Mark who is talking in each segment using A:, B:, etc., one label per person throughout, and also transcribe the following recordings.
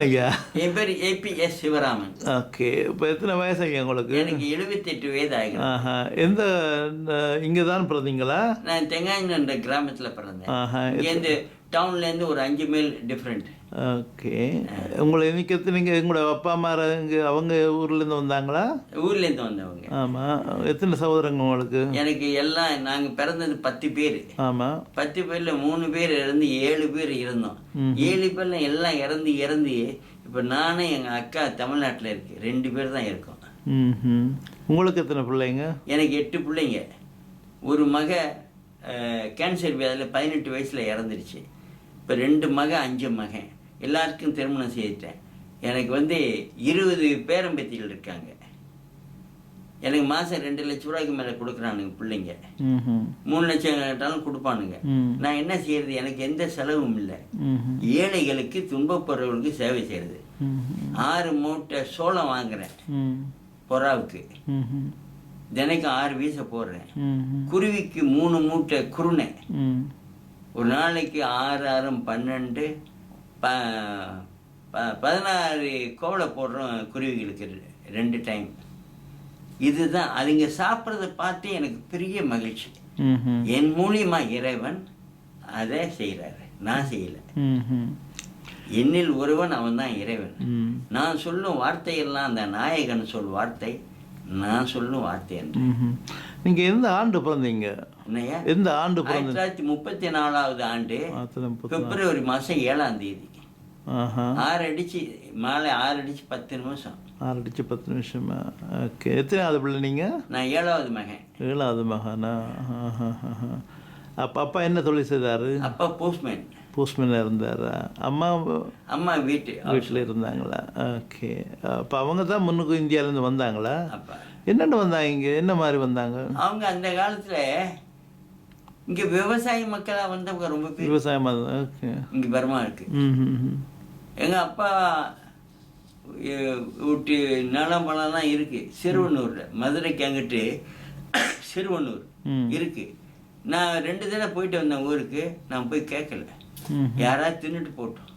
A: ஐயா.
B: என் பேர் ABS Sivaraman.
A: Okay. இப்போ எத்தனை வயசு ஐயா உங்களுக்கு?
B: எனக்கு 78 வயது ஆகிறது.
A: ஆஹா. எந்த இங்கே தான் பிறந்தீங்களா?
B: நான் தெங்காயின்ற கிராமத்தில் பிறந்தேன்.
A: ஆஹா.
B: இங்கேருந்து டவுன்லேருந்து ஒரு 5 மைல் டிஃப்ரெண்ட்.
A: ஓகே. உங்களை இன்னைக்கு நீங்கள் உங்களோட அப்பா அம்மா இங்கே அவங்க ஊர்லேருந்து வந்தாங்களா?
B: ஊர்லேருந்து வந்தவங்க.
A: ஆமாம். எத்தனை சகோதரங்க உங்களுக்கு?
B: எனக்கு எல்லாம் நாங்கள் பிறந்தது 10 பேர்.
A: ஆமாம்.
B: 10 பேரில் 3 பேர் இறந்து 7 பேர் இருந்தோம். 7 பேரில் எல்லாம் இறந்து இப்போ நானும் எங்கள் அக்கா தமிழ்நாட்டில் இருக்கு 2 பேர் தான் இருக்கோம்.
A: உங்களுக்கு எத்தனை பிள்ளைங்க?
B: எனக்கு 8 பிள்ளைங்க. ஒரு மக கேன்சர் வியாதியில் 18 வயசில் இறந்துருச்சு. இப்போ 2 மக 5 மகன் எல்லாருக்கும் திருமணம் செய்துட்டேன். எனக்கு 20 பேரம்பேத்திகள் இருக்காங்க. எனக்கு மாதம் 2 லட்ச ரூபாய்க்கு மேலே கொடுக்குறானுங்க பிள்ளைங்க. 3 லட்சம் கேட்டாலும் கொடுப்பானுங்க. நான் என்ன செய்யறது? எனக்கு எந்த செலவும் இல்லை. ஏழைகளுக்கு துன்பப்படுறவர்களுக்கு சேவை செய்யறது. 6 மூட்டை சோளம் வாங்குறேன் பொறாவுக்கு. தினைக்கும் 6 வீசை போடுறேன். குருவிக்கு 3 மூட்டை குருணை. ஒரு நாளைக்கு 6 6 12 16 கோவலை போடுறோம் குருவிகளுக்கு 2 டைம். இதுதான் அதுங்க சாப்பிட்றத பார்த்து எனக்கு பெரிய மகிழ்ச்சி. என் மூலியமா இறைவன் அதை செய்கிறாரு, நான் செய்யலை. என்னில் ஒருவன் அவன் தான் இறைவன். நான் சொல்லும் வார்த்தையெல்லாம் அந்த நாயகன் சொல் வார்த்தை, நான் சொல்லும் வார்த்தை என்று.
A: நீங்கள் எந்த ஆண்டு பிறந்தீங்க? எந்த ஆண்டு?
B: 1934 ஆண்டு பிப்ரவரி மாதம் 7ஆம் தேதி. 6 அடிச்சு மாலை 6 அடிச்சு 10 நிமிஷம்.
A: 6 அடிச்சு 10 நிமிஷமா? ஓகே. எத்தனாவது பிள்ளை நீங்கள்?
B: நான் 7வது மகன்.
A: 7வது மகனா? அப்பா என்ன தொழில் செய்தார்?
B: அப்பா போஸ்ட்மேன்.
A: போஸ்ட்மேனாக இருந்தாரா?
B: அம்மா
A: வீட்டில் இருந்தாங்களா? ஓகே. அப்போ அவங்க தான் முன்னுக்கு இந்தியாவிலேருந்து வந்தாங்களா?
B: அப்பா
A: என்னென்ன வந்தாங்க இங்கே? என்ன மாதிரி வந்தாங்க
B: அவங்க? அந்த காலத்தில் இங்கே விவசாய மக்களாக வந்தவங்க ரொம்ப பேர்.
A: விவசாயமாக? ஓகே.
B: இங்கே பர்மா இருக்கு. எங்கள் அப்பா விட்டு நிலம் பழம்லாம் இருக்கு சிறுவனூரில். மதுரைக்கு அங்கிட்டு சிறுவனூர் இருக்கு. நான் 2 தடவை போயிட்டு வந்தேன் ஊருக்கு. நான் போய் கேட்கல, யாராவது தின்னுட்டு போட்டோம்.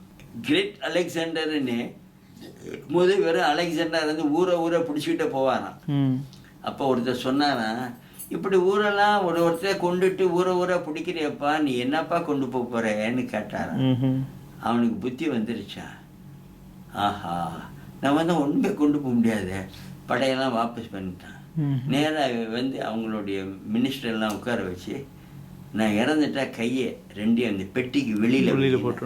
B: கிரேட் அலெக்சாண்டர்னு வெறும் அலெக்சாண்டர் ஊரை பிடிச்சிக்கிட்டே போவாராம். அப்போ ஒருத்தர் சொன்னாராம், இப்படி ஊரெல்லாம் ஒருத்தர் கொண்டுட்டு ஊரை பிடிக்கிறியப்பா, நீ என்னப்பா கொண்டு போறேன்னு கேட்டாராம். அவனுக்கு புத்தி வந்துருச்சா? ஆஹா, நான் ஒன்றுமே கொண்டு போக முடியாது, படையெல்லாம் வாபஸ் பண்ணிட்டான். நேராக அவங்களுடைய மினிஸ்டர்லாம் உட்கார வச்சு, நான் இறந்துட்டா கையை 2 அந்த பெட்டிக்கு வெளியில் போட்டு.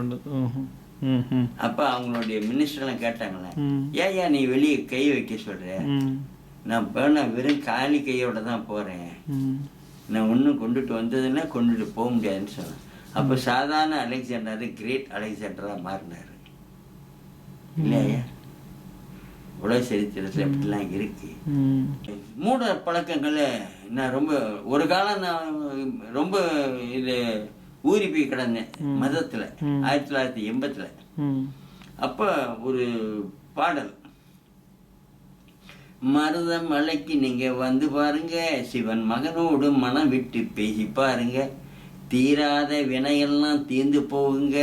B: அப்போ அவங்களுடைய மினிஸ்டர்லாம் கேட்டாங்களே, ஏன் நீ வெளியே கை வைக்க சொல்ற? நான் வெறும் காலி கையோட தான் போகிறேன், நான் ஒன்றும் கொண்டுட்டு வந்ததுன்னா கொண்டுட்டு போக முடியாதுன்னு சொன்னேன். அப்போ சாதாரண அலெக்சாண்டர் கிரேட் அலெக்சாண்டராக மாறினார் இல்லையா? உலக சரித்திரத்தில் இப்படிலாம் இருக்கு. மூட பழக்கங்களை நான் ஒரு காலம் நான் ரொம்ப இது ஊறி போய் கிடந்தேன் மதத்தில். 1980. அப்போ ஒரு பாடல், மருதமலைக்கு நீங்கள் வந்து பாருங்க, சிவன் மகனோடு மனம் விட்டு பேசி பாருங்க, தீராத வினையெல்லாம் தீர்ந்து போகுங்க,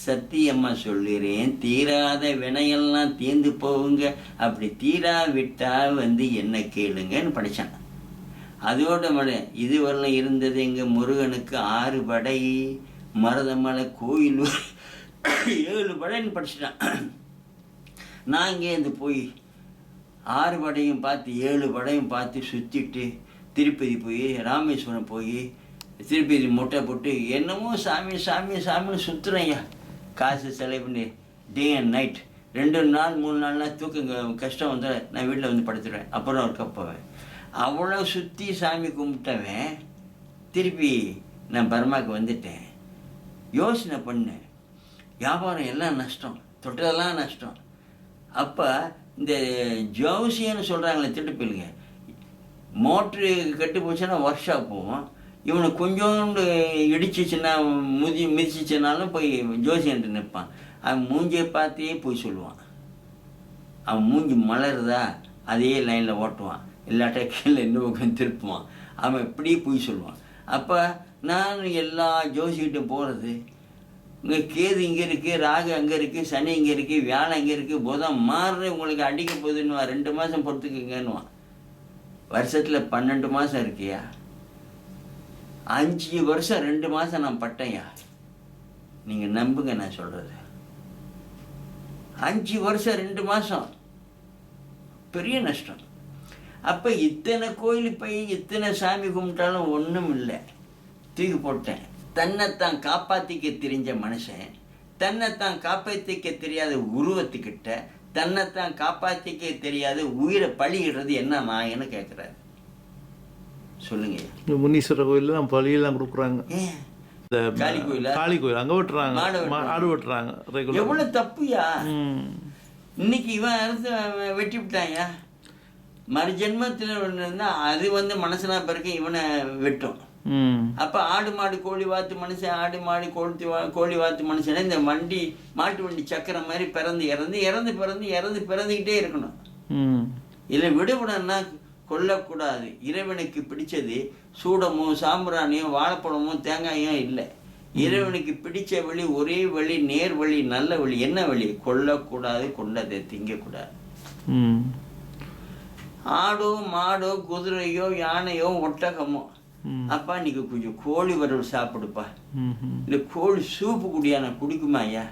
B: சத்தியம்மா சொல்லுறேன், தீராத வினையெல்லாம் தீர்ந்து போகுங்க, அப்படி தீராவிட்டா என்ன கேளுங்கன்னு படித்தான். அதோட இதுவரையிலும் இருந்தது எங்கள் முருகனுக்கு 6 படை, மருதமலை கோயில் 7 படைன்னு படிச்சுட்டான். நான் இங்கேருந்து போய் 6 படையும் பார்த்து 7 படையும் பார்த்து சுற்றிட்டு திருப்பதி போய் ராமேஸ்வரம் போய் திருப்பதி மூட்டை போட்டு என்னமோ சாமி சாமி சாமின்னு சுற்றுறேன்யா. காசு செலவு பண்ணி டே அண்ட் நைட் 2 நாள் 3 நாள்லாம் தூக்கங்க கஷ்டம் நான் வீட்டில் படுத்துடுவேன். அப்புறம் ஒரு கப்பவேன். அவ்வளோ சுற்றி சாமி கும்பிட்டவன் திருப்பி நான் பர்மாவுக்கு வந்துட்டேன். யோசனை பண்ணேன், வியாபாரம் எல்லாம் நஷ்டம், தொட்டதெல்லாம் நஷ்டம். அப்போ இந்த ஜோசியன்னு சொல்கிறாங்களே திட்டுப்பில்லுங்க, மோட்ரு கெட்டு போச்சுன்னா ஒர்க் ஷாப் போவோம். இவனை கொஞ்சோண்டு இடிச்சிச்சுன்னா மிதிச்சிச்சுனாலும் போய் ஜோசியன்ட்டு நிற்பான். அவன் மூஞ்சியை பார்த்தே போய் சொல்லுவான். அவன் மூஞ்சி மலருதா அதே லைனில் ஓட்டுவான், இல்லாட்டா கீழே இன்னும் பக்கம் திருப்புவான். அவன் இப்படியே போய் சொல்லுவான். அப்போ நான் எல்லா ஜோசிக்கிட்டும் போகிறது உங்கள் கேது இங்கே இருக்குது, ராகு அங்கே இருக்குது, சனி இங்கே இருக்குது, வியாழன் இங்கே இருக்குது, புதன் மாறுற உங்களுக்கு அடிக்க போகுதுன்னுவான். 2 மாதம் பொறுத்துக்குங்கன்னுவான். வருஷத்தில் 12 மாதம் இருக்கியா? 5 வருஷம் 2 மாதம் நான் பட்டேன்யா. நீங்கள் நம்புங்க நான் சொல்கிறது. 5 வருஷம் 2 மாதம் பெரிய நஷ்டம். அப்போ இத்தனை கோயில் போய் இத்தனை சாமி கும்பிட்டாலும் ஒன்றும் இல்லை, தூக்கி போட்டேன். தன்னைத்தான் காப்பாற்றிக்க தெரிஞ்ச மனுஷன் தன்னைத்தான் காப்பாற்றிக்க தெரியாத உருவத்துக்கிட்ட தன்னைத்தான் காப்பாற்றிக்க தெரியாத உயிரை பலியிடுறது என்ன நாயன்னு கேட்குறாரு. சொல்லுங்க.
A: இந்த முனீஸ்வரர் கோயிலில் நம்ம பலியெல்லாம் கொடுக்குறாங்க.
B: ஏன்
A: இந்த
B: காளி கோயிலா?
A: காளி கோயில் அங்கே வெட்டுறாங்க, ஆடு வெட்டுறாங்க.
B: எவ்வளோ தப்புயா! இன்னைக்கு இவன் அறுத்து வெட்டி விட்டாயா, மறுஜென்மத்தில் ஒன்று இருந்தால் அது மனசனா பிறகு இவனை வெட்டும். அப்போ ஆடு மாடு கோழி வாத்து மனுஷன், ஆடு மாடு கோழி வாத்து மனுஷன் இந்த மாட்டு வண்டி சக்கரம் மாதிரி பிறந்துக்கிட்டே இருக்கணும். இதில் விடுபடன்னா கொல்லக்கூடாது. இறைவனுக்கு பிடிச்சது சூடமோ சாம்பிராணியோ வாழைப்பழமோ தேங்காயும் இல்லை. இறைவனுக்கு பிடிச்ச வழி, ஒரே வழி, நேர் வழி, நல்ல வழி. என்ன வழி? கொல்லக்கூடாது, கொண்டதை திங்கக்கூடாது. ஆடோ மாடோ குதிரையோ யானையோ ஒட்டகமோ, அப்பா இன்னைக்கு கொஞ்சம் கோழி வறுவல் சாப்பிடுப்பா, இல்லை கோழி சூப்பு குடியான குடிக்குமா ஐயா?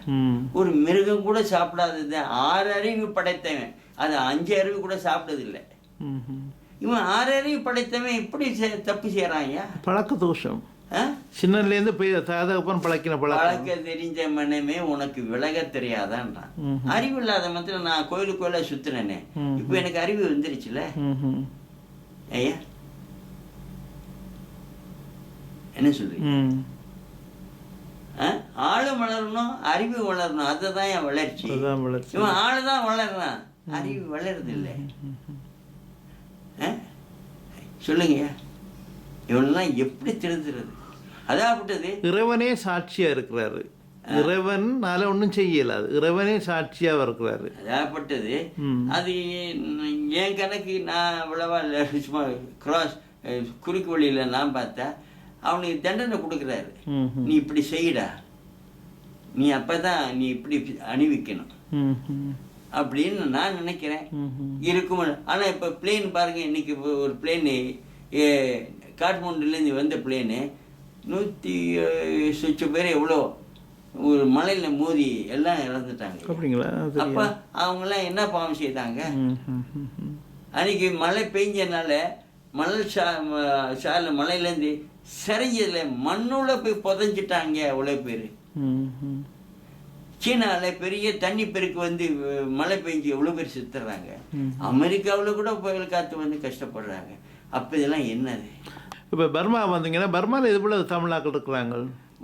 B: ஒரு மிருகம் கூட சாப்பிடாதது 6 அறிவு படைத்தவன், அது 5 அறிவு கூட சாப்பிட்டதில்லை. இவன் 6 அறிவு படைத்தவன் இப்படி தப்பு செய்யறான் ஐயா. பழக்க தோஷம். சின்னலேருந்து பழக்க தெரிஞ்ச மனமே உனக்கு விலக தெரியாதான்றான். அறிவு இல்லாத மாத்திரம் நான் கோயிலுக்குள்ள சுத்துனேனே, இப்ப எனக்கு அறிவு வந்துருச்சுல ஐயா. என்ன சொல்றீங்க? ஆளு வளரணும், அறிவு வளரணும், அதுதான் என் வளர்ச்சி. இவன் ஆளுதான் வளர்றான், அறிவு வளருது இல்லை. சொல்லுங்க, இவனெல்லாம் எப்படி திருந்துறது? அதாப்பட்டது
A: இறைவனே சாட்சியா இருக்கிறாரு. இறைவனால ஒன்றும் செய்யலாது, இறைவனே சாட்சியா இருக்கிறாரு.
B: அதாப்பட்டது. அது என் கணக்கு நான் அவ்வளவா சும்மா கிராஸ் குறுக்கு வழியில நான் பார்த்தா அவனுக்கு தண்டனை கொடுக்குறாரு. நீ இப்படி செய்யடா, நீ அப்பதான் நீ இப்படி அணிவிக்கணும் அப்படின்னு நான் நினைக்கிறேன். இருக்கும். ஆனா இப்ப பிளேன் பாருங்க, இன்னைக்கு ஒரு பிளேனு காட்மாண்டுலேருந்து வந்த பிளேனு 100 பேர் எவ்வளோ ஒரு மலையில மோதி எல்லாம் இறந்துட்டாங்க. அப்படிங்களா? அப்ப அவங்கெல்லாம் என்ன பாவம் செய்தாங்க? அன்னைக்கு மழை பெஞ்சனால மலையிலேருந்து சரிஞ்சதுல மண்ணுல போய் புதைஞ்சிட்டாங்க அவ்வளோ பேர். சீனாவில் பெரிய தண்ணி பெருக்கு மழை பெஞ்சு எவ்வளோ பேர் செத்துறாங்க. அமெரிக்காவில் கூட புயல் காற்று கஷ்டப்படுறாங்க. அப்போ இதெல்லாம் என்னது?
A: இப்போ பர்மா வந்தீங்கன்னா பர்மாவில் இது போல தமிழாக்கள் இருக்கிறாங்க.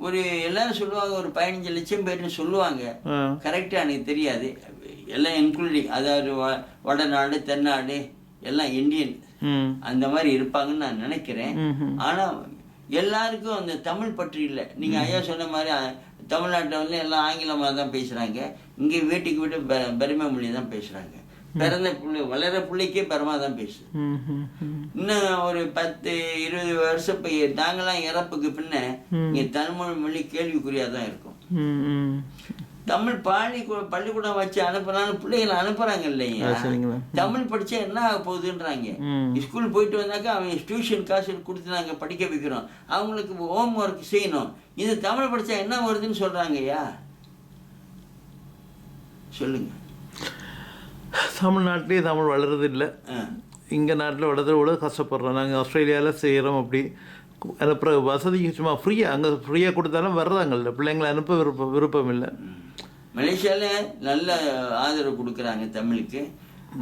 B: ஒரு எல்லாரும் சொல்லுவாங்க ஒரு 15 லட்சம் பேர்னு சொல்லுவாங்க. கரெக்டாக எனக்கு தெரியாது. எல்லாம் இன்க்ளூடிங், அதாவது வடநாடு தென்னாடு எல்லாம் இந்தியன் அந்த மாதிரி இருப்பாங்கன்னு நான் நினைக்கிறேன். ஆனால் எல்லாருக்கும் அந்த தமிழ் பற்றி இல்லை. நீங்கள் ஐயா சொன்ன மாதிரி தமிழ்நாட்டில் எல்லாம் ஆங்கிலமாக தான் பேசுகிறாங்க. இங்கே வீட்டுக்கு வீட்டு பர்மா மொழி தான் பேசுகிறாங்க. பிறந்த பிள்ளை வளர பிள்ளைக்கே பர்மா தான் பேசு. இன்னும் ஒரு 10-20 வருஷம் நாங்களாம் இறப்புக்கு பின்ன இங்கே தமிழ் மொழி கேள்விக்குறியாக தான் இருக்கும். தமிழ் பள்ளிக்கூடம் வச்சு அனுப்புறான்னு பிள்ளைகளை அனுப்புறாங்க இல்லைங்க. தமிழ் படிச்சா என்ன ஆக போகுதுன்றாங்க. ஸ்கூல் போயிட்டு வந்தாக்கா அவன் டியூஷன் காசு கொடுத்து நாங்க படிக்க வைக்கிறோம், அவங்களுக்கு ஹோம் ஒர்க் செய்யணும். இது தமிழ் படிச்சா என்ன வருதுன்னு சொல்றாங்க ஐயா. சொல்லுங்க.
A: தமிழ்நாட்டிலே தமிழ் வளருது இல்லை, இங்கே நாட்டில் வளர்றது எவ்வளோ கஷ்டப்படுறோம். நாங்கள் ஆஸ்திரேலியாவில் செய்கிறோம். அப்படி அனுப்புகிற வசதிக்கு சும்மா ஃப்ரீயாக அங்கே ஃப்ரீயாக கொடுத்தாலும் வர்றாங்கல்ல, பிள்ளைங்களை அனுப்ப விருப்பம் இல்லை.
B: மலேசியாவில் நல்ல ஆதரவு கொடுக்குறாங்க தமிழுக்கு.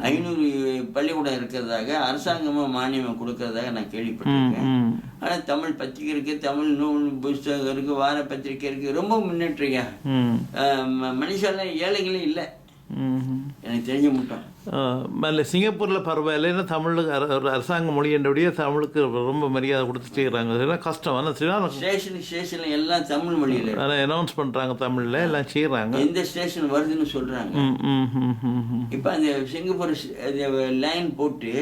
B: 500 பள்ளிக்கூடம் இருக்கிறதாக அரசாங்கமாக மானியம் கொடுக்கறதாக நான் கேள்விப்பட்டிருக்கேன். ஆனால் தமிழ் பத்திரிக்கை இருக்குது, தமிழ் நூல் புஸ்தகம் இருக்குது, வார பத்திரிக்கை இருக்குது, ரொம்ப முன்னேற்றியா. மலேசியாவில் ஏழைகளே இல்லை எனக்கு தெரிஞ்ச மட்டும்.
A: சிங்கப்பூரில் பரவாயில்ல, ஏன்னா தமிழுக்கு ஒரு அரசாங்க மொழி என்றபடியே தமிழுக்கு ரொம்ப மரியாதை கொடுத்து செய்கிறாங்க. இதெல்லாம் கஷ்டம். ஆனால்
B: ஸ்டேஷனில் எல்லாம் தமிழ் மொழியில்
A: ஆனால் அனௌன்ஸ் பண்ணுறாங்க, தமிழில் எல்லாம் செய்கிறாங்க.
B: எந்த ஸ்டேஷன் வருதுன்னு சொல்கிறாங்க. இப்போ அந்த சிங்கப்பூர் லைன் போட்டு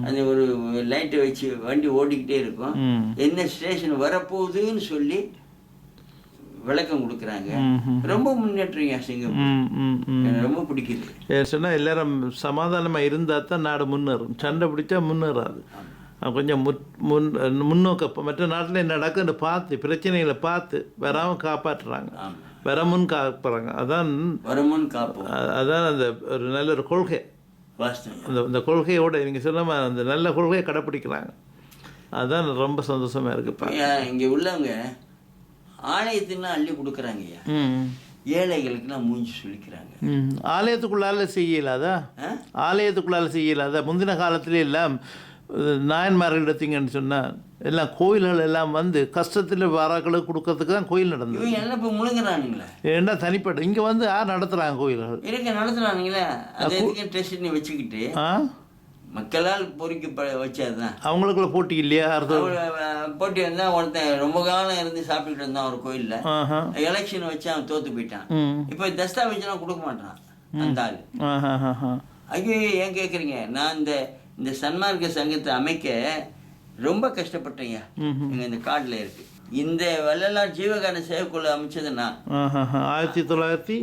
B: அந்த ஒரு லைட்டை வச்சு வண்டி ஓடிக்கிட்டே இருக்கும். என்ன ஸ்டேஷன் வரப்போகுதுன்னு சொல்லி விளக்கம் கொடுக்குறாங்க. ரொம்ப முன்னேற்றம் சிங்கப்பூர். எனக்கு ரொம்ப பிடிக்குது.
A: ஏன்னா எல்லாரும் சமாதானமாக இருந்தால் தான் நாடு முன்னேறும். சண்டை பிடிச்சா முன்னேறாது. கொஞ்சம் முன்னோக்க மற்ற நாட்டில் நடக்குன்னு பார்த்து பிரச்சனைகளை பார்த்து வராமல் காப்பாற்றுறாங்க, வரமுன் காப்புறாங்க. அதான்
B: வரமுன் காப்போம்.
A: அதான் அந்த ஒரு நல்ல ஒரு கொள்கை. அந்த கொள்கையோட நீங்கள் சொன்ன அந்த நல்ல கொள்கையை கடைப்பிடிக்கிறாங்க. அதுதான் ரொம்ப சந்தோஷமாக இருக்குப்பா.
B: இங்கே உள்ளவங்க ஆலயத்துன்னா அள்ளி கொடுக்குறாங்கய்யா, ஏழைகளுக்குலாம் மூஞ்சி சொல்லிக்கிறாங்க.
A: ஆலயத்துக்குள்ளால செய்யலாதா? ஆலயத்துக்குள்ளால செய்யலாதா? முந்தின காலத்துல எல்லாம் நாயன்மார்கள் எடுத்தீங்கன்னு சொன்னால் எல்லாம் கோயில்கள் எல்லாம் வந்து கஷ்டத்தில் வாராக்களுக்கு கொடுக்கறதுக்கு தான் கோயில் நடந்தது.
B: இவங்க எல்லாம் இப்போ முழுங்குறானுங்களே.
A: ஏன்னா தனிப்பட்ட இங்கே வந்து யார் நடத்துகிறாங்க கோயில்கள்?
B: இருக்க நடத்துகிறானுங்களே. அதே டெஸ்ட் வச்சுக்கிட்டு மக்களால் பொறுக்கி வச்சதுதான்.
A: அவங்களுக்குள்ள போட்டி இல்லையா?
B: போட்டி வந்தால் ஒருத்தன் ரொம்ப காலம் இருந்து சாப்பிட்டுக்கிட்டு இருந்தான் ஒரு கோயிலில். எலெக்ஷன் வச்சு அவன் தோற்று போயிட்டான். இப்போ தஸ்தாவேஜெலாம் கொடுக்க மாட்டான் அந்த ஆள். ஐயோ ஏன் கேட்குறீங்க? நான் இந்த சன்மார்க்க சங்கத்தை அமைக்க ரொம்ப கஷ்டப்பட்டேங்க. இந்த கார்டில் இருக்கு. இந்த வள்ளலார் ஜீவகாரண சேவைக்குழு அமைச்சது நான்
A: 1996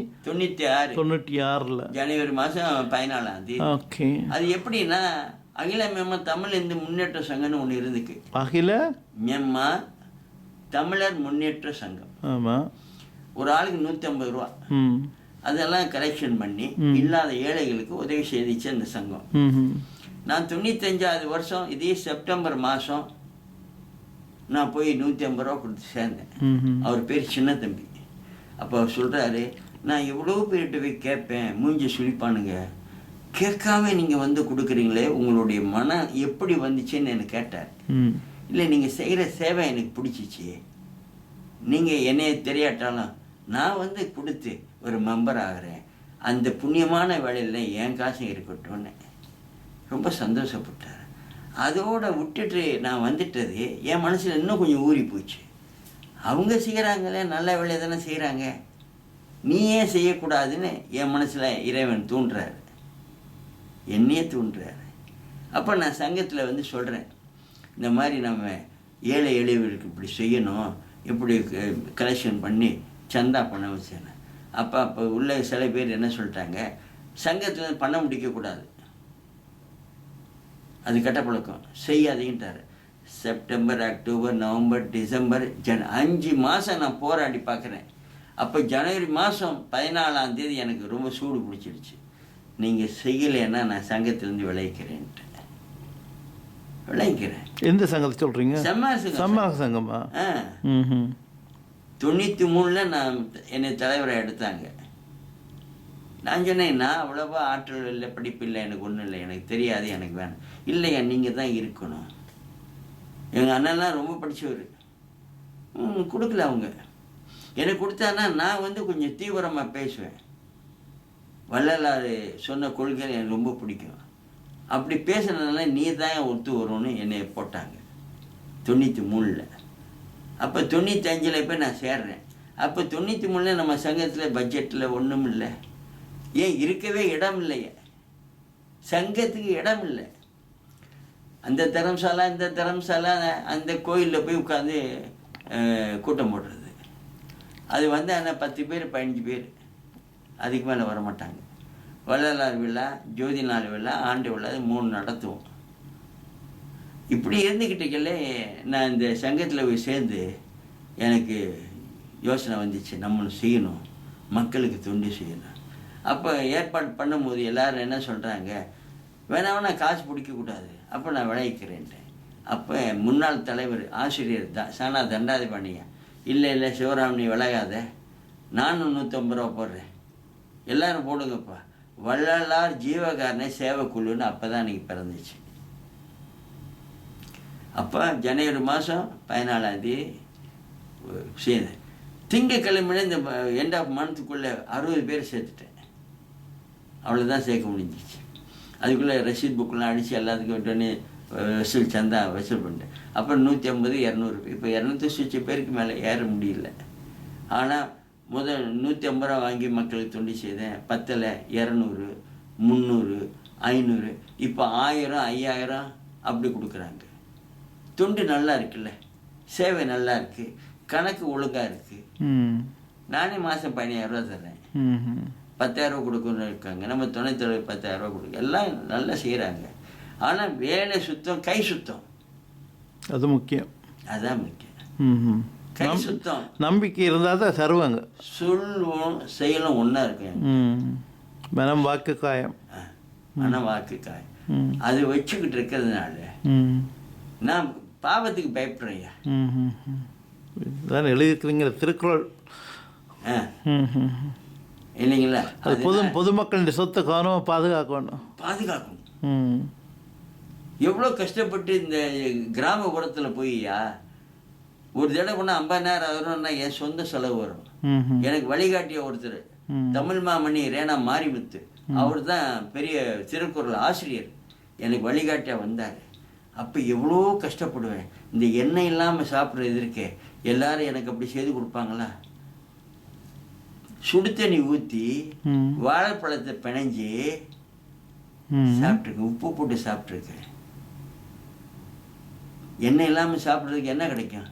B: ஜனவரி மாதம் 14. அது எப்படின்னா அகில மெம்மா தமிழ் இந்து முன்னேற்ற சங்கம்னு ஒன்று இருந்துக்கு.
A: அகில
B: மெம்மா தமிழர் முன்னேற்ற சங்கம்.
A: ஆமாம்.
B: ஒரு ஆளுக்கு 150 ரூபா. அதெல்லாம் கலெக்ஷன் பண்ணி இல்லாத ஏழைகளுக்கு உதவி செய்திச்சு அந்த சங்கம். நான் 95வது வருஷம் இதே செப்டம்பர் மாதம் நான் போய் 150 ரூபா கொடுத்து சேர்ந்தேன். அவர் பேர் சின்ன தம்பி. அப்போ அவர் சொல்கிறாரு, நான் எவ்வளோ பேர்கிட்ட போய் கேட்பேன், மூஞ்சி சுழிப்பானுங்க, கேட்காம நீங்கள் வந்து கொடுக்குறீங்களே, உங்களுடைய மனம் எப்படி வந்துச்சுன்னு எனக்கு கேட்டார். இல்லை, நீங்கள் செய்கிற சேவை எனக்கு பிடிச்சிச்சு, நீங்கள் என்னைய தெரியாட்டாலும் நான் வந்து கொடுத்து ஒரு மெம்பர் ஆகிறேன், அந்த புண்ணியமான வேலையில் என் காசும் இருக்கட்டும்னு ரொம்ப சந்தோஷப்பட்டார். அதோடு விட்டுட்டு நான் வந்துட்டது என் மனசில் இன்னும் கொஞ்சம் ஊறி போச்சு. அவங்க செய்கிறாங்களே, நல்ல வேலையை தானே செய்கிறாங்க, நீ ஏன் செய்யக்கூடாதுன்னு என் மனசில் இறைவன் தூண்டுறாரு, என்னையே தூண்டுறாரு. அப்போ நான் சங்கத்தில் வந்து சொல்கிறேன், இந்த மாதிரி நம்ம ஏழை எளியவர்களுக்கு இப்படி செய்யணும், இப்படி கலெக்ஷன் பண்ணி சந்தா பண்ண வச்சேன். அப்போ உள்ள சில பேர் என்ன சொல்லிட்டாங்க, சங்கத்தில் பண்ண முடிக்கக்கூடாது, அது கெட்ட பழக்கம், செய்யாதீங்கன்ட்டார். செப்டம்பர், அக்டோபர், நவம்பர், டிசம்பர், 5 மாதம் நான் போராடி பார்க்குறேன். அப்போ ஜனவரி மாதம் 14 எனக்கு ரொம்ப சூடு பிடிச்சிருச்சு. நீங்கள் செய்யலைன்னா நான் சங்கத்திலேருந்து விளைவிக்கிறேன்ட்டு விளைவிக்கிறேன்.
A: எந்த சங்கத்தை சொல்கிறீங்க? சன்மார்க்க சங்கமா?
B: 93 நான் என்னை தலைவரை எடுத்தாங்க. நான் சொன்னேன், நான் அவ்வளோவா ஆற்றல் இல்லை, படிப்பு இல்லை, எனக்கு ஒன்றும் இல்லை, எனக்கு தெரியாது, எனக்கு வேணும். இல்லையா, நீங்கள் தான் இருக்கணும். எங்கள் அண்ணன்லாம் ரொம்ப படித்தவர், கொடுக்கல அவங்க. எனக்கு கொடுத்தான்னா நான் வந்து கொஞ்சம் தீவிரமாக பேசுவேன். வள்ளலார் சொன்ன கொள்கை எனக்கு ரொம்ப பிடிக்கும். அப்படி பேசுனதுனால நீ தான் ஒத்து வரும்னு என்னை போட்டாங்க 93. அப்போ 95 போய் நான் சேர்றேன். அப்போ 93 நம்ம சங்கத்தில் பட்ஜெட்டில் ஒன்றும் இல்லை, ஏன் இருக்கவே இடம் இல்லையே, சங்கத்துக்கு இடம் இல்லை. அந்த தரம்சாலா இந்த தரம்சாலா அந்த கோயிலில் போய் உட்காந்து கூட்டம் போடுறது. அது வந்து ஆனால் 10 பேர் 15 பேர், அதுக்கு மேலே வரமாட்டாங்க. வள்ளலார் விழா, ஜோதி நாள் விழா, ஆண்டு விழா, 3 நடத்துவோம். இப்படி இருந்துக்கிட்டே நான் இந்த சங்கத்தில் போய் சேர்ந்து எனக்கு யோசனை வந்துச்சு, நம்மளும் செய்யணும், மக்களுக்கு தொண்டு செய்யணும். அப்போ ஏற்பாடு பண்ணும்போது எல்லோரும் என்ன சொல்கிறாங்க, வேணா காசு பிடிக்கக்கூடாது, அப்போ நான் விளைவிக்கிறேன்ட்டேன். அப்போ முன்னாள் தலைவர் ஆசிரியர் சானா தண்டாதிபாணியா, இல்லை சிவராமணி விளையாத, நானும் 150 ரூபா போடுறேன், எல்லோரும் போடுங்கப்பா, வள்ளலார் ஜீவகாரண சேவைக்குழுன்னு அப்போ தான் எனக்கு பிறந்துச்சு. அப்போ ஜனவரி மாதம் 14 சேர்ந்தேன். திங்கக்கிழமையில இந்த எண்ட் ஆஃப் மந்த்துக்குள்ளே 60 பேர் சேர்த்துட்டேன். அவ்வளோதான் சேர்க்க முடிஞ்சிச்சு. அதுக்குள்ளே ரசீத் புக்கெலாம் அடித்து எல்லாத்துக்கும் விட்டோன்னே வசூல் சந்தா வசூல் பண்ணிட்டேன். அப்புறம் 150, 200, இப்போ 200 பேருக்கு மேலே ஏற முடியல. ஆனால் முதல் 150 ரூபா வாங்கி மக்களுக்கு தொண்டு செய்தேன். 10ல் 200, 300, 500, இப்போ 1000, 5000 அப்படி கொடுக்குறாங்க. தொண்டு நல்லா இருக்குல்ல, சேவை நல்லா இருக்குது, கணக்கு ஒழுங்காக இருக்குது. நானே மாதம் 15,000 தர்றேன்.
A: ம்
B: 10,000 கொடுக்கணும்னு இருக்காங்க. நம்ம துணைத் தலைவர் 10,000 கொடுக்க எல்லாம் நல்லா செய்கிறாங்க. ஆனால் வேலை சுத்தம், கை சுத்தம்,
A: அது முக்கியம்.
B: அதுதான் முக்கியம்.
A: ம்
B: கை சுத்தம்,
A: நம்பிக்கை இருந்தால் தான் தருவாங்க.
B: சொல்லும் செயலும் ஒன்றா இருக்கு.
A: மனம் வாக்கு காயம்.
B: மனம் வாக்கு காயம். அது வச்சுக்கிட்டு இருக்கிறதுனால நான் பாவத்துக்கு பயப்படுறேன்யா.
A: தான் எழுதியிருக்கிறீங்க திருக்குறள்
B: இல்லைங்களா?
A: அது பொதுமக்களின் சொத்தை கவனமாக பாதுகாக்கணும்.
B: பாதுகாக்கணும். எவ்வளோ கஷ்டப்பட்டு இந்த கிராமப்புறத்தில் போய்யா ஒரு தடவை பண்ணால் 50,000 வரும்னா என் சொந்த செலவு வரும். எனக்கு வழிகாட்டிய ஒருத்தர் தமிழ் மாமணி ரேனா மாரிமுத்து, அவர் தான் பெரிய திருக்குறள் ஆசிரியர், எனக்கு வழிகாட்டியாக வந்தார். அப்போ எவ்வளோ கஷ்டப்படுவேன். இந்த எண்ணெய் இல்லாமல் சாப்பிட்றது இருக்கே, எல்லாரும் எனக்கு அப்படி செய்து கொடுப்பாங்களா? சுடு தண்ணி ஊற்றி வாழைப்பழத்தை பிணைஞ்சி சாப்பிட்ருக்கேன், உப்பு போட்டு சாப்பிட்ருக்கேன். எண்ணெய் இல்லாமல் சாப்பிட்றதுக்கு என்ன கிடைக்கும்?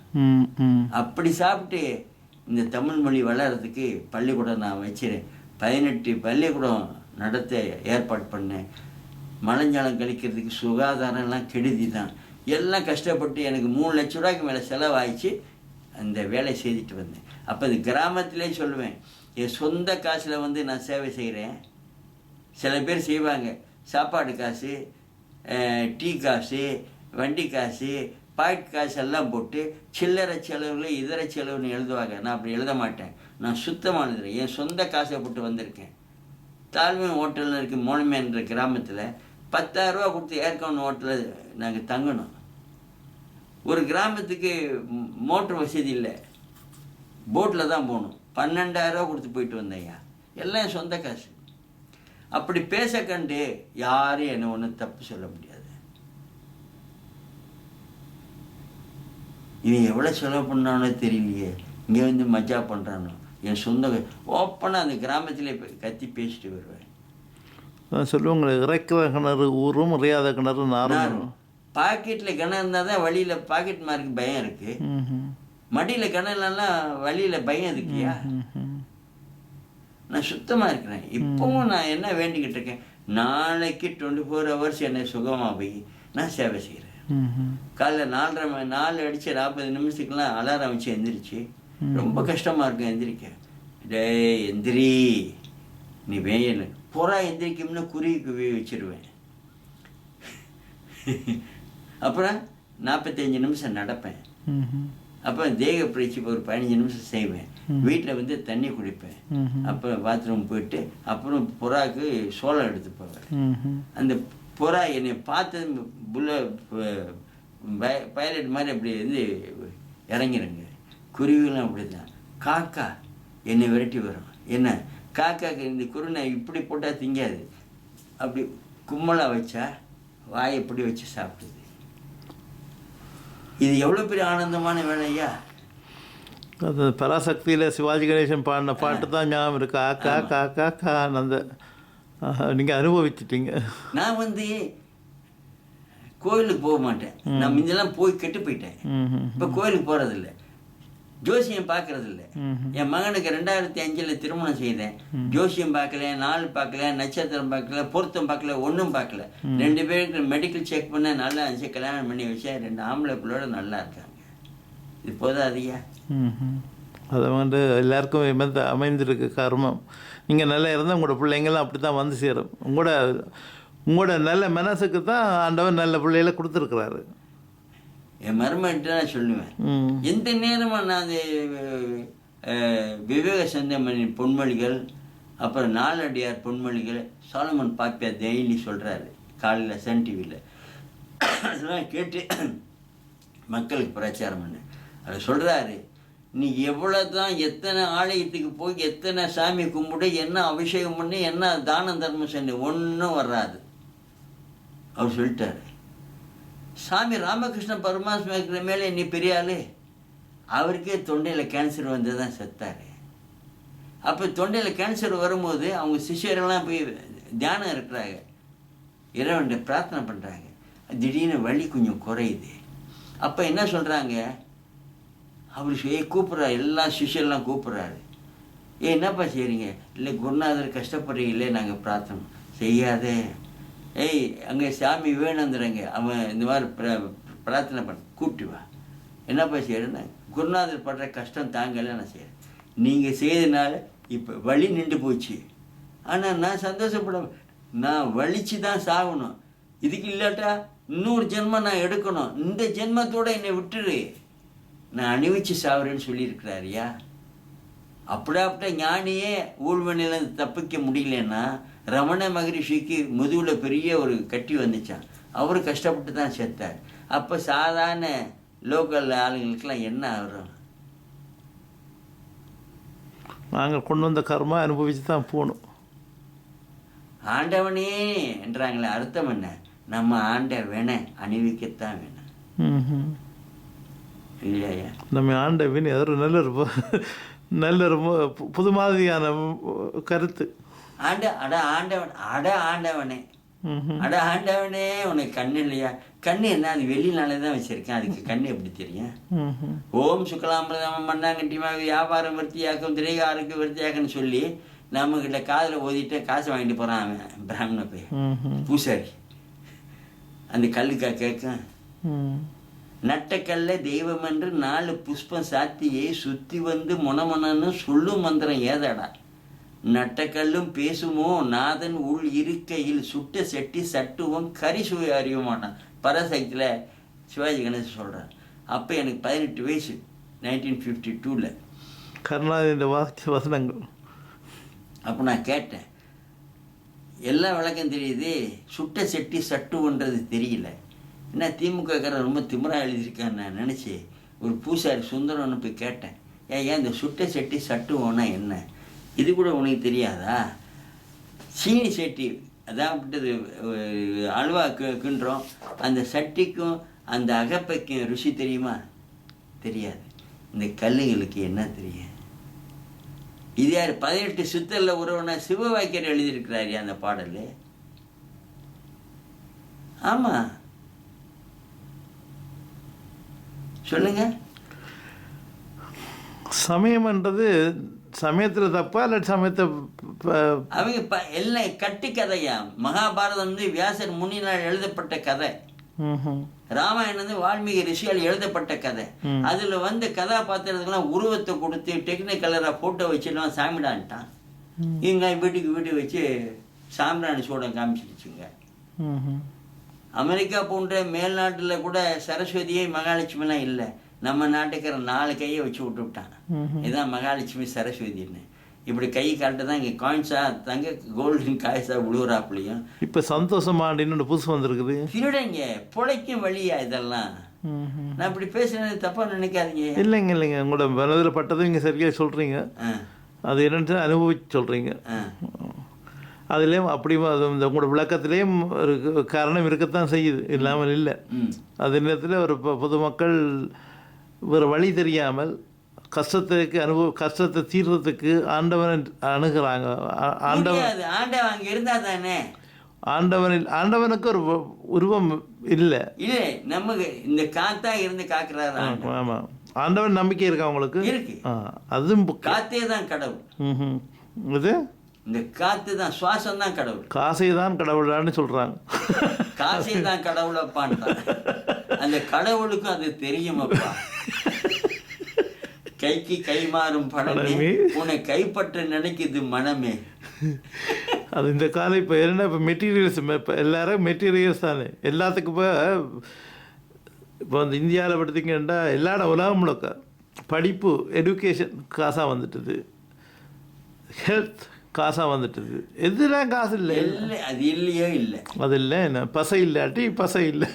B: அப்படி சாப்பிட்டு இந்த தமிழ் மொழி வளர்கிறதுக்கு பள்ளிக்கூடம் நான் வச்சிருக்கேன். 18 பள்ளிக்கூடம் நடத்த ஏற்பாடு பண்ணேன். மலைஞ்சாலம் கழிக்கிறதுக்கு சுகாதாரம்லாம் கெடுதி தான். எல்லாம் கஷ்டப்பட்டு எனக்கு 3 லட்ச ரூபாய்க்கு மேலே செலவாயிடுச்சு. அந்த வேலை செய்துட்டு வந்தேன். அப்போ இது கிராமத்திலே சொல்லுவேன், என் சொந்த காசில் வந்து நான் சேவை செய்கிறேன். சில பேர் செய்வாங்க, சாப்பாடு காசு, டீ காசு, வண்டி காசு, பாக்கெட் காசு எல்லாம் போட்டு சில்லறை செலவில் இதர செலவுன்னு எழுதுவாங்க. நான் அப்படி எழுத மாட்டேன். நான் சுத்தமாக எழுதுறேன். என் சொந்த காசை போட்டு வந்திருக்கேன். தாழ்மை ஹோட்டலில் இருக்க மோனமேன்ற கிராமத்தில் 10,000 ரூபா கொடுத்து ஏற்கனவே ஹோட்டலில் நாங்கள் தங்கணும். ஒரு கிராமத்துக்கு மோட்டர் வசதி இல்லை, போட்டில் தான் போகணும். 12,000 ரூபா கொடுத்து போயிட்டு வந்தேன்யா. எல்லாம் என் சொந்த காசு. அப்படி பேச கண்டு யாரும் என்னை ஒன்றும் தப்பு சொல்ல முடியாது. இவன் எவ்வளோ செலவு பண்ணானோ தெரியலையே, இங்கே வந்து மஜா பண்ணுறானோ. என் சொந்த ஓப்பனாக அந்த கிராமத்திலே கத்தி பேசிட்டு வருவேன்.
A: சொல்லுவாங்க, இறைக்கிற கிணறு ஊரும் அறியாத கிணறு நாரும்.
B: பாக்கெட்டில் கிணறு இருந்தால் தான் வழியில் பாக்கெட் மார்க்கு பயம் இருக்குது. மடியில் கிணறுலாம் வழியில் பயம் இருக்குயா. நான் சுத்தமாக இருக்கிறேன். இப்போவும் நான் என்ன வேண்டிக்கிட்டு இருக்கேன், நாளைக்கு 24 ஹவர்ஸ் என்னை சுகமாக போய் நான் சேவை செய்கிறேன். காலைல 4 அடிச்சு 40 நிமிஷத்துக்குலாம் அலாரம் வச்சு எந்திரிச்சு, ரொம்ப கஷ்டமாக இருக்கும் எந்திரிக்க. டேய் எந்திரி, நீ வேயல் புறா எந்திரிக்கும்னு குருவி வச்சிருவேன். அப்புறம் 45 நிமிஷம் நடப்பேன். அப்புறம் தேக பயிற்சி ஒரு 15 நிமிஷம் செய்வேன். வீட்டில் வந்து தண்ணி குடிப்பேன். அப்புறம் பாத்ரூம் போயிட்டு அப்புறம் புறாவுக்கு சோளம் எடுத்து போவேன். அந்த புறா என்னை பார்த்து பைலட் மாதிரி அப்படி வந்து இறங்கிடுங்க. குருவிலாம் அப்படி தான். காக்கா என்னை விரட்டி வரும். என்ன காக்காக்கு இந்த குருனை இப்படி போட்டால் திங்காது, அப்படி கும்மலாக வச்சா வாயை இப்படி வச்சு சாப்பிடுது. இது எவ்வளோ பெரிய ஆனந்தமான வேலையா.
A: அது பராசக்தியில் சிவாஜி கணேசன் பாடின பாட்டு தான் ஞாபகம் இருக்கு. காக்கா காக்கா கா. அந்த நீங்கள் அனுபவிச்சிட்டீங்க. நான்
B: வந்து கோயிலுக்கு போக மாட்டேன். நான் முன்னெல்லாம் போய் கெட்டு போயிட்டேன். இப்போ கோயிலுக்கு போகிறதில்ல, ஜோசியம் பார்க்கறதில்ல. என் மகனுக்கு 2005 திருமணம் செய்தேன். ஜோசியம் பார்க்கல, நாள் பார்க்கல, நட்சத்திரம் பார்க்கல, பொருத்தம் பார்க்கல, ஒன்றும் பார்க்கல. 2 பேருக்கு மெடிக்கல் செக் பண்ண நல்லா இருந்துச்சு. கல்யாணம் பண்ணி வச்சா 2 ஆம்பளை பிள்ளையோட நல்லா இருக்காங்க. இது போதாதியா?
A: அதை வந்து எல்லாருக்கும் அமைந்திருக்கு கர்மம். நீங்கள் நல்லா இருந்தால் உங்களோட பிள்ளைங்கள்லாம் அப்படி தான் வந்து சேரும். உங்களோட நல்ல மனசுக்கு தான் ஆண்டவன் நல்ல பிள்ளைகளை கொடுத்துருக்குறாரு.
B: என் மருமகிட்ட நான் சொல்லுவேன், எந்த நேரமாக நான் அந்த விவேக சந்தமணி பொன்மொழிகள், அப்புறம் நாலடியார் பொன்மொழிகள், சாலமன் பாப்பியா டெய்லி சொல்கிறாரு காலையில் சன் டிவியில். அதெல்லாம் கேட்டு மக்களுக்கு பிரச்சாரம் பண்ண. அதை சொல்கிறாரு, நீ எவ்வளோ தான் எத்தனை ஆலயத்துக்கு போய் எத்தனை சாமி கும்பிட்டு என்ன அபிஷேகம் பண்ணி என்ன தானம் தர்மம் செஞ்சு ஒன்றும் வராது. அவர் சொல்லிட்டாரு. சாமி ராமகிருஷ்ண பரமாத்மா இருக்கிற மேலே நீ பெரிய ஆளு. அவருக்கே தொண்டையில் கேன்சர் வந்து தான் செத்தார். அப்போ தொண்டையில் கேன்சர் வரும்போது அவங்க சிஷ்யரெல்லாம் போய் தியானம் இருக்கிறாங்க, இறைவன்கிட்ட பிரார்த்தனை பண்ணுறாங்க. திடீர்னு வலி கொஞ்சம் குறையுது. அப்போ என்ன சொல்கிறாங்க, அவர் கூப்பிட்றாரு, எல்லா சிஷ்யெல்லாம் கூப்பிட்றாரு. என்னப்பா செய்கிறீங்க? இல்லை குருநாதர் கஷ்டப்படுறீங்களே, நாங்கள் பிரார்த்தனை செய்யாதே. ஏய், அங்கே சாமி விவேகானந்தரங்க, அவன் இந்த மாதிரி பிரார்த்தனை பண்ண கூப்பிட்டு வா. என்னப்பா செய்கிறேன்னா, குருநாதர் படுற கஷ்டம் தாங்கலை, நான் செய்கிறேன். நீங்கள் செய்ததுனால இப்போ வலி நின்று போச்சு. ஆனால் நான் சந்தோஷப்பட, நான் வலிச்சு தான் சாகணும். இதுக்கு இல்லாட்டா இன்னொரு ஜென்மம் நான் எடுக்கணும். இந்த ஜென்மத்தோடு என்னை விட்டுரு, நான் அணிவிச்சு சாவுறேன்னு சொல்லியிருக்கிறாரியா. அப்படியாப்பட்ட ஞானியே ஊழ்வனிலேருந்து தப்பிக்க முடியலன்னா, ரமண மகரிஷிக்கு முதுகில் பெரிய ஒரு கட்டி வந்துச்சான். அவர் கஷ்டப்பட்டு தான் செத்தார். அப்போ சாதாரண லோக்கல் ஆளுங்களுக்கெல்லாம் என்ன ஆகும்?
A: நாங்கள் கொண்டு வந்த கர்மா அனுபவிச்சு தான் போகணும்.
B: ஆண்டவனே என்றாங்களே, அர்த்தம் என்ன? நம்ம ஆண்ட வேண அணிவிக்கத்தான் வேணும் இல்லையா?
A: நம்ம ஆண்ட வீண் அது நல்ல புது மாதிரியான கருத்து.
B: ஆண்டவனே உனக்கு கண்ணு இல்லையா? கண்ணு என்ன, அது வெளியினாலே தான் வச்சிருக்கேன், அதுக்கு கண்ணு எப்படி தெரியும்? ஓம் சுக்கலாம்பிரதம் மண்ணாங்கட்டிமா வியாபாரம் விருத்தியாக்கும் திரைகாருக்கு விருத்தியாக்குன்னு சொல்லி நம்மகிட்ட காதில் ஓதிட்டு காசு வாங்கிட்டு போகிறான் அவன் பிராமண போய் பூசாரி. அந்த கல்லுக்கா கேட்க, நட்டக்கல்ல தெய்வம் என்று 4 புஷ்பம் சாத்தியை சுற்றி வந்து முனமுனன்னு சொல்லும் மந்திரம் ஏதாடா? நட்டக்கல்லும் பேசுமோ நாதன் உள் இருக்கையில் சுட்ட செட்டி சட்டுவோம் கறி சுவை அறியுமாட்டான். பரசக்தியில் சிவாஜி கணேசன் சொல்கிறான். அப்போ எனக்கு 18 வயசு, 1952.
A: கருணாநிதி வசனங்கள்.
B: அப்போ நான் கேட்டேன், எல்லாம் விளக்கம் தெரியுது, சுட்ட செட்டி சட்டுன்றது தெரியல. என்ன திமுகக்காரன் ரொம்ப திமிராக எழுதியிருக்கான்னு நான் நினச்சி ஒரு பூசாரி சுந்தரம்னு போய் கேட்டேன், ஏன் இந்த சுட்ட செட்டி சட்டுவோன்னா என்ன, இது கூட உனக்கு தெரியாதா? சீனி சட்டி அதான்ப்பட்டது அல்வா கிண்டுறோம், அந்த சட்டிக்கும் அந்த அகப்பைக்கும் ருசி தெரியுமா? தெரியாது. இந்த கல்லுங்களுக்கு என்ன தெரியும்? இது யார்? 18 சித்தரில் உறவுனா சிவவாக்கியர் எழுதியிருக்கிறாரு அந்த பாடல். ஆமாம், சொல்லுங்க.
A: சமயம்ன்றது சமயத்தில் தப்பா இல்லை சமயத்தை
B: அவங்க எல்லாம் கட்டு கதையா. மகாபாரதம் வியாசர் முனினால் எழுதப்பட்ட கதை. ராமாயணம் வால்மீகி ரிஷியால் எழுதப்பட்ட கதை. அதுல கதாபாத்திரத்துக்கெல்லாம் உருவத்தை கொடுத்து டெக்னிக்கலரா போட்டோ வச்சுலாம் சாமிடான்ட்டான். இங்க வீட்டுக்கு வச்சு சாம்பிராணி சூடம் காமிச்சிருச்சுங்க. அமெரிக்கா போன்ற மேல்நாட்டில் கூட சரஸ்வதியை மகாலட்சுமிலாம் இல்லை. நம்ம நாட்டுக்கிற 4 கையை வச்சு விட்டுவிட்டான். இதுதான் மகாலட்சுமி சரஸ்வதின்னு. இப்படி கை காட்டு தான் இங்கே காயின்ஸா தங்க கோல்டன் காய்ஸா விழுவுறாப்புலையும்.
A: இப்போ சந்தோஷமாண்டின்னு புதுசு வந்திருக்குது.
B: திருடங்க பிழைக்கும் வழியா இதெல்லாம். நான் இப்படி பேசுறது தப்பா நினைக்காதீங்க.
A: இல்லைங்க உங்களோட மனதில் பட்டதும் இங்கே சரியாக சொல்கிறீங்க. அது என்னன்னு அனுபவிச்சு சொல்கிறீங்க. அதுலேயும் அப்படி அது இந்த உங்களோட விளக்கத்திலேயும் ஒரு காரணம் இருக்கத்தான் செய்யுது, இல்லாமல் இல்லை. அதே நேரத்தில் ஒரு பொதுமக்கள் வேறு வழி தெரியாமல் கஷ்டத்தை தீர்றதுக்கு ஆண்டவனை அணுகிறாங்க.
B: ஆண்டவன் இருந்தா தானே.
A: ஆண்டவனுக்கு ஒரு உருவம் இல்லை.
B: இல்லை, நமக்கு இந்த காத்தா இருந்து காக்குறாரு.
A: ஆமாம், ஆண்டவன் நம்பிக்கை இருக்கா உங்களுக்கு?
B: இருக்கு.
A: அதுவும்
B: காத்தே தான் கடவுள்.
A: இது
B: இந்த காத்து தான், சுவாசம் தான் கடவுள்.
A: காசை தான் கடவுளான்னு சொல்றாங்க.
B: காசை தான் கடவுளப்பான். அந்த கடவுளுக்கும் அது தெரியுமப்பா. கைக்கு கை மாறும் பணமே உன்னை கைப்பற்ற நினைக்குது மனமே.
A: அது இந்த காலம் இப்போ என்ன, இப்போ மெட்டீரியல்ஸ், இப்போ எல்லாரும் மெட்டீரியல்ஸ் தானே எல்லாத்துக்கும். இப்போ வந்து இந்தியாவில் படுத்திங்கன்னா எல்லா உலகம் முழுக்க படிப்பு, எஜுகேஷன் காசாக வந்துட்டுது, ஹெல்த் காசாக வந்துட்டுது. எதுலாம் காசு இல்லை.
B: அது இல்லையோ இல்லை,
A: அது இல்லை. என்ன பசை இல்லாட்டி பசை இல்லை.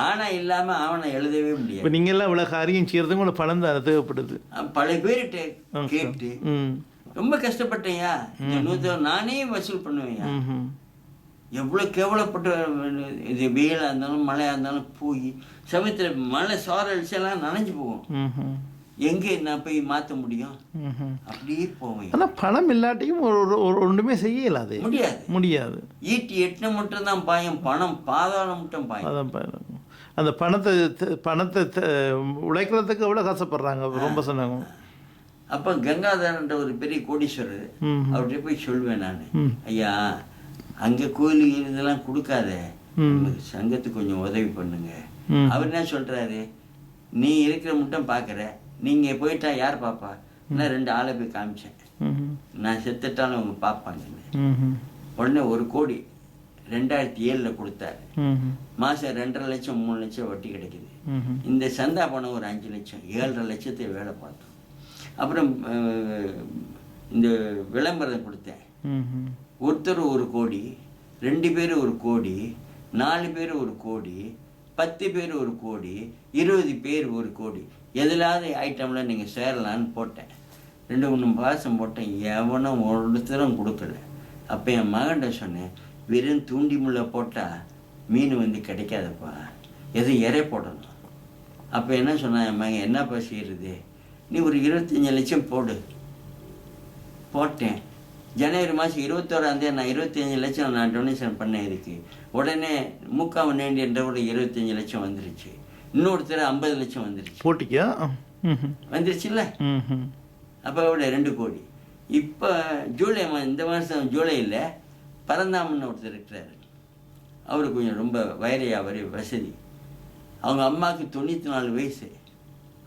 B: ஆனால் இல்லாமல் அவனை எழுதவே முடியாது.
A: இப்போ நீங்கள்லாம் இவ்வளோ காரியம் செய்கிறதுக்கு உங்களுக்கு பணம் தான் தேவைப்படுது.
B: பல பேர்கிட்ட கேட்டு ரொம்ப கஷ்டப்பட்டேயா. நானே வசூல் பண்ணுவேயா. எவ்வளோ கேவலப்பட்ட இது வெயிலாக இருந்தாலும் மழையாக இருந்தாலும் போய் சமயத்தில் மழை சார அடிச்செல்லாம் நனைஞ்சு போவோம். எங்கே நான் போய் மாற்ற முடியும்? அப்படியே போவேன்.
A: ஆனால் பணம் இல்லாட்டியும் ஒன்றுமே செய்யலாது. முடியாது.
B: ஈட்டி எட்டு மட்டும் தான் பாயம், பணம் பாதாளம் மட்டும் பாயம்.
A: அதான் பாயம். அந்த பணத்தை உழைக்கிறதுக்கு எவ்வளோ கஷ்டப்படுறாங்க. ரொம்ப சொன்னாங்க.
B: அப்போ கங்காதரன்ற ஒரு பெரிய கோடீஸ்வரர், அவர்கிட்ட போய் சொல்லுவேன் நான், ஐயா அங்கே கோயிலுக்கு இதெல்லாம் கொடுக்காத, நமக்கு சங்கத்துக்கு கொஞ்சம் உதவி பண்ணுங்க. அவர் என்ன சொல்கிறாரு, நீ இருக்கிற மட்டும் பார்க்குற, நீங்கள் போயிட்டா யார் பார்ப்பா? நான் 2 ஆளை போய் காமிச்சேன், நான் செத்துட்டாலும் அவங்க பார்ப்பாங்கன்னு. உடனே 1 கோடி 2007 கொடுத்தாரு. மாதம் 2.5 லட்சம் 3 லட்சம் வட்டி கிடைக்குது. இந்த சந்தா பணம் ஒரு 5 லட்சம், 7.5 லட்சத்தை வேலை பார்த்தோம். அப்புறம் இந்த விளம்பரம் கொடுத்தேன். ஒருத்தர் 1 கோடி, 2 பேர் 1 கோடி, 4 பேர் 1 கோடி, 10 பேர் 1 கோடி, 20 பேர் 1 கோடி, எதிலாவது ஐட்டமில் நீங்கள் சேரலான்னு போட்டேன். 2-3 மாதம் போட்டேன், எவனும் ஒருத்தரும் கொடுக்கல. அப்போ என் மகன்கிட்ட சொன்னேன், வெறும் தூண்டி முள்ள போட்டால் மீன் வந்து கிடைக்காதப்பா, எதை இறை போடணும். அப்போ என்ன சொன்னான் என் மகன், என்னப்பா செய்கிறது, நீ ஒரு 25 லட்சம் போடு. போட்டேன். ஜனவரி மாதம் 21ஆம் நான் 25 லட்சம் நான் டொனேஷன் பண்ணேன். இதுக்கு உடனே மூக்காவன் என்ற ஒரு 25 லட்சம் வந்துருச்சு. இன்னொருத்தர் 50 லட்சம் வந்துருச்சு.
A: போட்டிக்கா
B: வந்துருச்சுல்ல. அப்போ விட 2 கோடி. இப்போ ஜூலை இந்த மாதம் ஜூலையில் பரந்தாமன் ஒருத்தர் இருக்கிறாரு. அவர் கொஞ்சம் ரொம்ப வயதையாவர், வசதி. அவங்க அம்மாவுக்கு 94 வயசு.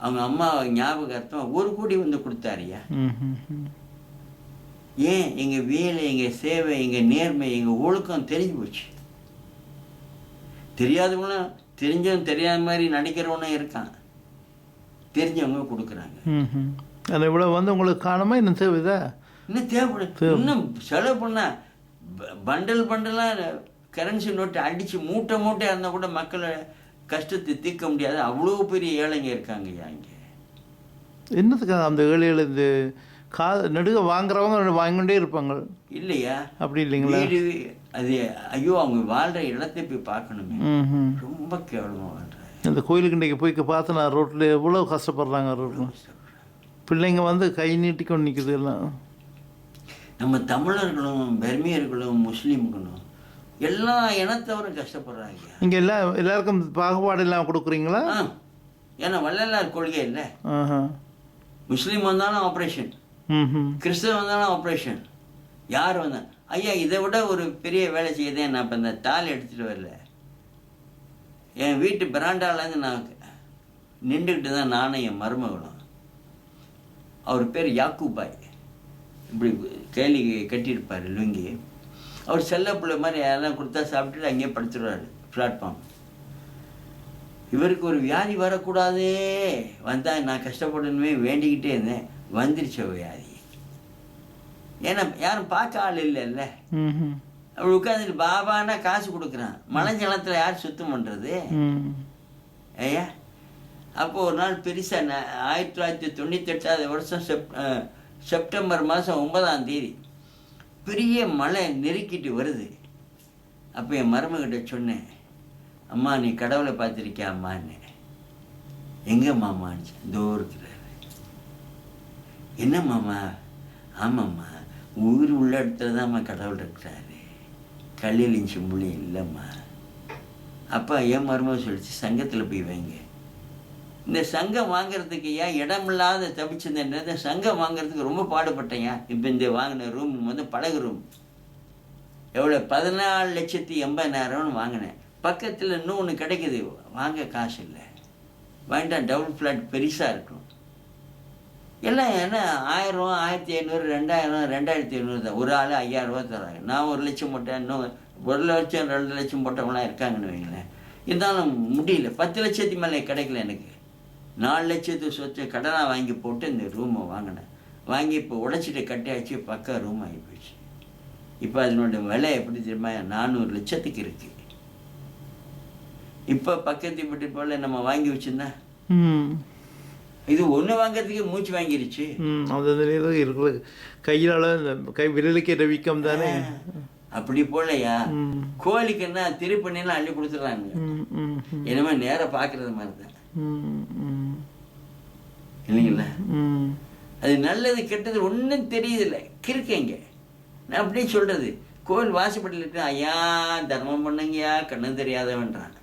B: அவங்க அம்மா ஞாபகார்த்தம் 1 கோடி வந்து கொடுத்தாருயா. ஏன் எங்கள் வேலை, எங்கள் சேவை, எங்கள் நேர்மை, எங்கள் ஒழுக்கம் தெரிஞ்சு போச்சு. தெரியாதவங்களும் தெரிஞ்சவன் தெரியாத மாதிரி நடிக்கிறவனும் இருக்கான். தெரிஞ்சவங்க கொடுக்குறாங்க.
A: அதை இவ்வளோ வந்து உங்களுக்கு காணுமா இன்னும் தேவைதா?
B: இன்னும் தேவைப்படும். இன்னும் செலவு பண்ணால் பண்டலாக கரன்சி நோட்டு அடித்து மூட்டை மூட்டையாக இருந்தால் கூட மக்களை கஷ்டத்தை தீர்க்க முடியாது. அவ்வளோ பெரிய ஏழைங்க இருக்காங்கய்யா இங்கே.
A: என்னத்துக்காக அந்த ஏழைகள் இந்த நெடுக வாங்குறவங்க வாங்கிட்டே இருப்பாங்க
B: இல்லையா?
A: அப்படி இல்லைங்களா?
B: வீடு அது ஐயோ, அவங்க வாழ்கிற இடத்தை போய் பார்க்கணுமே. ரொம்ப கேவலமாக வாழ்கிறாங்க.
A: அந்த கோயிலுக்கு இன்றைக்கு போய் பார்த்து நான் ரோட்டில் எவ்வளோ கஷ்டப்படுறாங்க. ரோட்டில் பிள்ளைங்க வந்து கை நீட்டிக்கொண்டு நிற்குது எல்லாம்.
B: நம்ம தமிழர்களும் பர்மியர்களும் முஸ்லீம்களும் எல்லா இனத்தவரும் கஷ்டப்படுறாங்க.
A: இங்கே எல்லாருக்கும் பாகுபாடு எல்லாம் கொடுக்குறீங்களா?
B: ஏன்னா வள்ளலார் கொள்கை இல்லை. முஸ்லீம் வந்தாலும் ஆப்ரேஷன், கிறிஸ்தவம் வந்தாலும் ஆப்ரேஷன், யார் வந்தால் ஐயா இதை விட ஒரு பெரிய வேலை செய்யுதேன். நான் இப்போ இந்த தாலி எடுத்துகிட்டு வரல, என் வீட்டு பிராண்டாலேருந்து நான் நின்றுக்கிட்டு தான் நானும் என் மருமகளும். அவர் பேர் யாக்கூபாய். இப்படி கேலி கட்டியிருப்பார் லுங்கி. அவர் செல்லப்பிள்ளை மாதிரி யாரெல்லாம் கொடுத்தா சாப்பிட்டுட்டு அங்கேயே படுத்துடுவார் பிளாட்ஃபார்ம். இவருக்கு ஒரு வியாதி வரக்கூடாதே, வந்தால் நான் கஷ்டப்படணுமே வேண்டிக்கிட்டே இருந்தேன். வந்துருச்ச வியாதி. ஏன்னா யாரும் பார்க்க ஆள் இல்லைல்ல. அப்படி உட்காந்துட்டு பாபான்னா காசு கொடுக்குறான். மலைஞ்சலத்தில் யார் சுத்தம் பண்ணுறது ஐயா? அப்போது ஒரு நாள் பெருசாக 1998 வருஷம் செப்டம்பர் மாதம் 9ஆம் தேதி பெரிய மழை நெருக்கிட்டு வருது. அப்போ என் மருமகிட்ட சொன்னேன், அம்மா நீ கடவுளை பார்த்துருக்கியா அம்மான்னு. எங்கே மாமான்னு. இதோ இருக்கிறாரு. என்ன மாமா? ஆமாம்மா, உயிர் உள்ள இடத்துல தான்ம்மா கடவுள் இருக்கிறாரு, கல்லில் இஞ்சி முள்ளி இல்லைம்மா. அப்போ என் மருமக சொல்லிச்சு, சங்கத்தில் போய் வைங்க. இந்த சங்கம் வாங்கிறதுக்கு ஏன் இடமில்லாத தப்பிச்சிருந்த சங்கம் வாங்கிறதுக்கு ரொம்ப பாடுபட்டேங்க. இப்போ இந்த வாங்கின ரூம் வந்து படகு ரூம் எவ்வளோ 14,80,000 வாங்கினேன். பக்கத்தில் இன்னும் ஒன்று கிடைக்குது, வாங்க காசு இல்லை, வேண்டாம், டபுள் ஃப்ளாட் பெருசாக இருக்கும். எல்லாம் ஏன்னா 1000, 1500, 2000, 2500 தான். ஒரு ஆள் 5000 ரூபா தராங்க. நான் 1 லட்சம் போட்டேன், இன்னும் 1 லட்சம் 2 லட்சம் போட்டவங்களாம் இருக்காங்கன்னு வைங்களேன். இருந்தாலும் முடியல. 10 லட்சத்துக்கு மேலே கிடைக்கல எனக்கு. 4 லட்சத்து சொத்து கடனாக வாங்கி போட்டு இந்த ரூமை வாங்கினேன். வாங்கி இப்போ உடைச்சிட்டு கட்டியாச்சு, பக்கா ரூம் ஆகி போயிடுச்சு. இப்போ அதனோட விலை எப்படி தெரியுமா? 400 லட்சத்துக்கு இருக்குது. இப்போ பக்கத்து வீட்டு போல் நம்ம வாங்கி வச்சுருந்தா இது ஒன்று வாங்கிறதுக்கு மூச்சு வாங்கிருச்சு.
A: அது இருக்கிறது கையால் கை விரலுக்கு வீக்கம் தானே.
B: அப்படி போலையா? கோழிக்குன்னா திருப்பணிலாம் அள்ளி கொடுத்துட்றாங்க. என்னமே நேராக பார்க்குறது மாதிரி தான் இல்லைங்களா? அது நல்லது கெட்டது ஒன்றும் தெரியுதில்ல, கிறுக்கங்க. நான் அப்படியே சொல்கிறது, கோவில் வாசப்படியில் இருக்கு, ஐயா தர்மம் பண்ணுங்கய்யா, கண்ணு தெரியாதவன்றான்.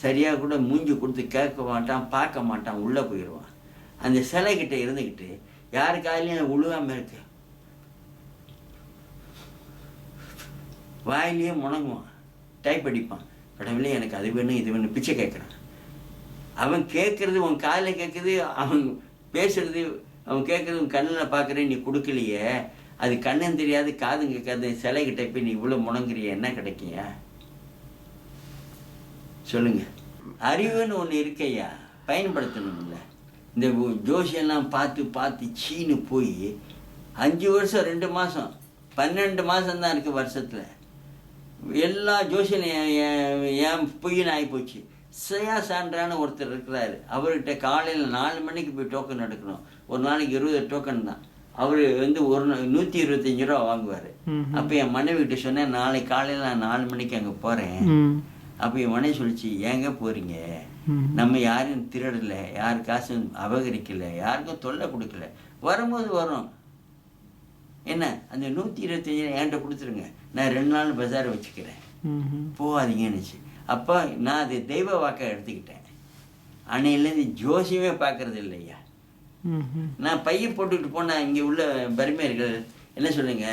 B: சரியாக கூட மூஞ்சி கொடுத்து கேட்க மாட்டான், பார்க்க மாட்டான், உள்ளே போயிடுவான். அந்த சிலைக்கிட்ட இருந்துக்கிட்டு யாரு காலையும் உழுவாமல் இருக்கு, வாயிலேயே முணங்குவான், டைப் அடிப்பான், கடவுளே எனக்கு அது வேணும் இது வேணும், பிச்சை கேட்குறான். அவன் கேட்குறது உன் காலில் கேட்குது, அவன் பேசுறது அவன் கேட்குறது உன் கண்ணில் பார்க்குறேன், நீ கொடுக்கலையே, அது கண்ணும் தெரியாது காதும் கேட்காது சிலைகிட்ட போய் நீ இவ்வளோ முணங்குறிய, என்ன கிடைக்கியா சொல்லுங்க? அறிவுன்னு ஒன்று இருக்கையா, பயன்படுத்தணும்ல. இந்த ஜோசியெல்லாம் பார்த்து பார்த்து சீனு போய் 5 வருஷம் 2 மாதம் 12 மாதம்தான் இருக்குது வருஷத்தில். எல்லா ஜோசியனும் ஏன் பொய்ன்னு ஆகிப்போச்சு. சயா சான்றான ஒருத்தர் இருக்கிறாரு, அவர்கிட்ட காலையில் 4 மணிக்கு போய் டோக்கன் எடுக்கணும். ஒரு நாளைக்கு 20 டோக்கன் தான். அவர் வந்து 125 ரூபா வாங்குவார். அப்போ என் மனைவிகிட்ட சொன்னேன், நாளைக்கு காலையில் நான் 4 மணிக்கு அங்கே போகிறேன். அப்போ என் மனைவி சொல்லிச்சு, ஏங்க போகிறீங்க, நம்ம யாரும் திருடலை, யார் காசும் அபகரிக்கலை, யாருக்கும் தொல்லை கொடுக்கல, வரும்போது வரும் என்ன, அந்த 125 என்கிட்ட கொடுத்துருங்க, நான் 2 நாள் பஜாரை வச்சுக்கிறேன், போகாதீங்கன்னுச்சு. அப்போ நான் அது தெய்வ வாக்கை எடுத்துக்கிட்டேன். அன்னையிலேருந்து ஜோசியமே பார்க்கறது இல்லையா. நான் பையை போட்டுக்கிட்டு போனால் இங்கே உள்ள பர்மியர்கள் என்ன சொல்லுங்க,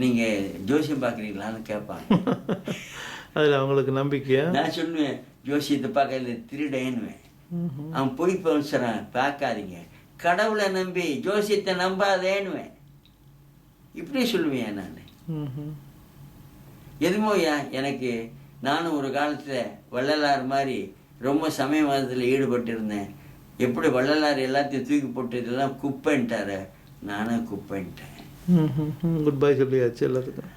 B: நீங்கள் ஜோசியம் பார்க்குறீங்களான்னு கேட்பாங்க.
A: அதில் அவங்களுக்கு நம்பிக்கையா? நான்
B: சொல்லுவேன், ஜோசியத்தை பார்க்கல திருடேன்னுவேன். அவன் பொய் பேசுறான், பார்க்காதீங்க, கடவுளை நம்பி ஜோசியத்தை நம்பாதேன்னுவேன். இப்படி சொல்லுவேன் நான். எதுமோயா எனக்கு, நானும் ஒரு காலத்தில் வள்ளலார் மாதிரி ரொம்ப சமயவாதத்தில் ஈடுபட்டு இருந்தேன். எப்படி வள்ளலார் எல்லாத்தையும் தூக்கி போட்டு இதெல்லாம் குப்பைன்ட்டாரு, நானும் குப்பைன்ட்டேன்.
A: குட் பை சொல்லியாச்சு எல்லாத்துக்கும்.